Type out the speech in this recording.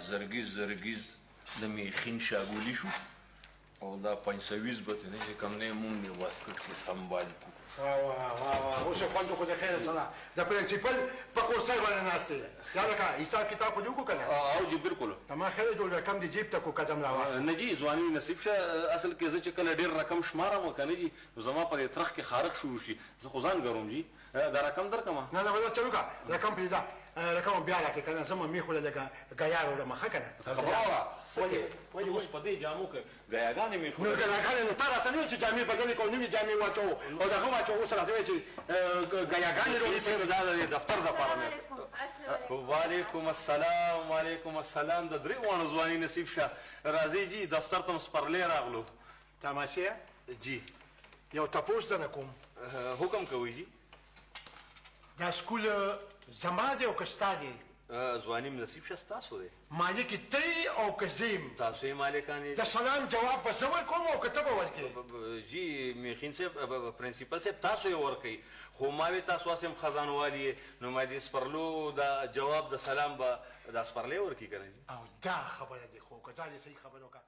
زرګیز د میخین شاګولي شو او دا 520 به ته نه چې کوم نه مونږ یې واسکټ کې سنبال کړو. اوس یې خوند خو د خیر سره د پرنسپل په کرسۍ باندې ناست دی. یاده که حساب کتاب خو دې وکړو که نه؟ او جی بالکل. ما خیر جوړ رقم دې جیب ته کو قدم راواخله. نه جي ځواني نصیب شه. اصل کې زه چې کله ډېر رقم شمارم که نه جي زما په دې ترخ کې خارق شروع شي زه خو ځان ګرم جي دا رقم درکړم. نه بس چلو که رقم پرېږده رقم بیا راکړې که نه زه مې خو لږه ګیا راوړم ښه که نه؟ خبره وه اوس په دې جامو کې ګیاګانې مې نو ګیاګانې نو تا راته نه ویل چې جامې بدلې کړو نوې جامې واچوو او دغه واچوو اوس راته وایې چې ګیاګانې دا د دفتر دپاره مې. وعلیکم السلام د درې واړو ځواني نصیب شه. راځئ جي دفتر ته م سپرلی راغلو. تماشې جي یو تپوس درنه کوم. حکم کوئ جي. دا سکول زما دی او که ستا دی؟ ځواني م نصیب شه ستاسو دی. مالک یې ته او که زه یم؟ تاسو یې مالکان د سلام جواب به زه ورکوم او که ته به ورکړې؟ جي میخین صاحب پرنسپل صاحب تاسو یې ورکوئ خو ما وې تاسو هسې م خزانوالي یې نو ما دې سپرلو دا جواب د سلام به دا سپرلی ورکړي که نه جي. او دا خبره دی خو که دا دې صحیح خبره وکړه